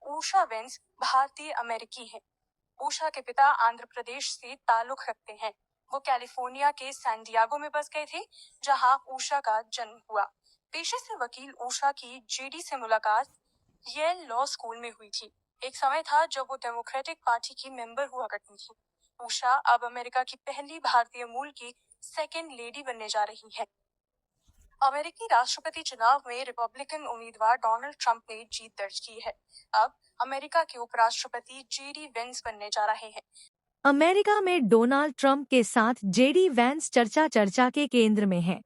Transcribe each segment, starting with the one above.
Usha veins भारतीय अमेरिकी हैं। उषा के पिता आंध्र प्रदेश से ताल्लुक रखते हैं। वो कैलिफोर्निया के सैन डिएगो में बस गए थे, जहां उषा का जन्म हुआ। पेशे से वकील उषा की जेडी से मुलाकात येल लॉ स्कूल में हुई थी। एक समय था जब वो डेमोक्रेटिक पार्टी की मेंबर हुआ करती थी। उषा अब अमेरिका की पहली भारतीय मूल की सेकेंड लेडी बनने जा रही है। अमेरिकी राष्ट्रपति चुनाव में रिपब्लिकन उम्मीदवार डोनाल्ड ट्रंप ने जीत दर्ज की है। अब अमेरिका के उपराष्ट्रपति जेडी वेंस बनने जा रहे हैं। अमेरिका में डोनाल्ड ट्रंप के साथ जेडी वेंस चर्चा के केंद्र में है।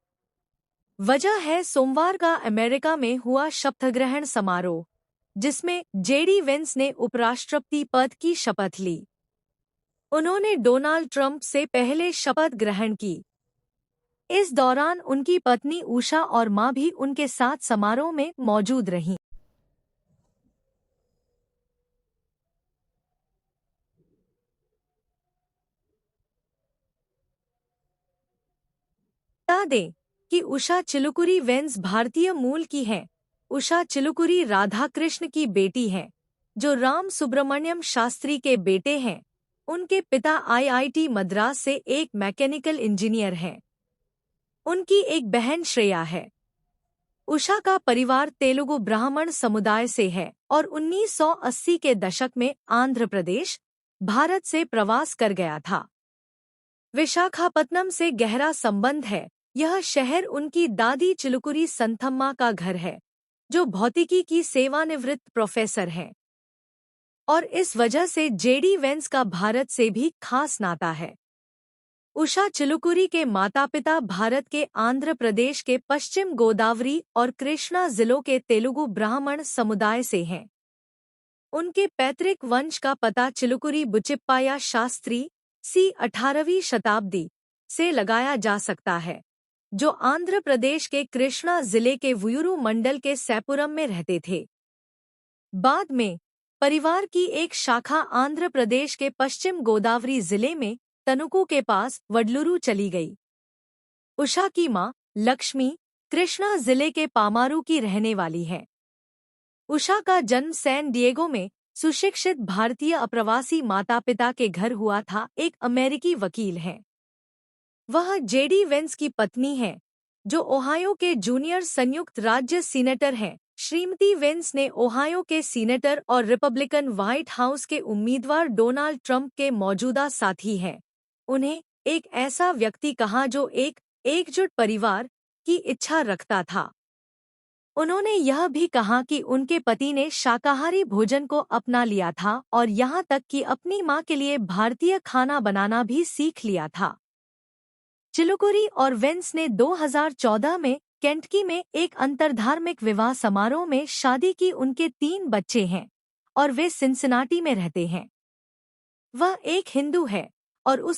वजह है सोमवार का अमेरिका में हुआ शपथग्रहण समारोह, जिसमें जेडी वेंस ने उपराष्ट्रपति पद की शपथ ली। उन्होंने डोनाल्ड ट्रंप से पहले शपथ ग्रहण की। इस दौरान उनकी पत्नी उषा और मां भी उनके साथ समारोह में मौजूद रहीं। बता दें कि उषा चिलुकुरी वेंस भारतीय मूल की हैं। उषा चिलुकुरी राधाकृष्ण की बेटी हैं, जो राम सुब्रमण्यम शास्त्री के बेटे हैं। उनके पिता आईआईटी मद्रास से एक मैकेनिकल इंजीनियर हैं। उनकी एक बहन श्रेया है। उषा का परिवार तेलुगु ब्राह्मण समुदाय से है और 1980 के दशक में आंध्र प्रदेश, भारत से प्रवास कर गया था। विशाखापत्तनम से गहरा संबंध है। यह शहर उनकी दादी चिलुकुरी संथम्मा का घर है, जो भौतिकी की सेवानिवृत्त प्रोफेसर हैं, और इस वजह से जेडी वेंस का भारत से भी खास नाता है। उषा चिलुकुरी के माता-पिता भारत के आंध्र प्रदेश के पश्चिम गोदावरी और कृष्णा जिलों के तेलुगु ब्राह्मण समुदाय से हैं। उनके पैतृक वंश का पता चिलुकुरी बुचिप्पाया शास्त्री सी 18वीं शताब्दी से लगाया जा सकता है, जो आंध्र प्रदेश के कृष्णा जिले के वुयुरु मंडल के सैपुरम में रहते थे। बाद में परिवार की एक शाखा आंध्र प्रदेश के पश्चिम गोदावरी जिले में तनुकू के पास वडलूरू चली गई। उषा की मां लक्ष्मी कृष्णा जिले के पामारू की रहने वाली है। उषा का जन्म सैन डिएगो में सुशिक्षित भारतीय अप्रवासी माता-पिता के घर हुआ था। एक अमेरिकी वकील हैं। वह जेडी वेंस की पत्नी है, जो ओहायो के जूनियर संयुक्त राज्य सीनेटर हैं। श्रीमती वेंस ने ओहायो के सीनेटर और रिपब्लिकन व्हाइट हाउस के उम्मीदवार डोनाल्ड ट्रंप के मौजूदा साथी हैं। उन्हें एक ऐसा व्यक्ति कहा जो एक एकजुट परिवार की इच्छा रखता था। उन्होंने यह भी कहा कि उनके पति ने शाकाहारी भोजन को अपना लिया था और यहाँ तक कि अपनी मां के लिए भारतीय खाना बनाना भी सीख लिया था। चिलुकुरी और वेंस ने 2014 में केंटकी में एक अंतरधार्मिक विवाह समारोह में शादी की। उनके 3 बच्चे हैं और वे सिंसिनाटी में रहते हैं। वह एक हिंदू है और उस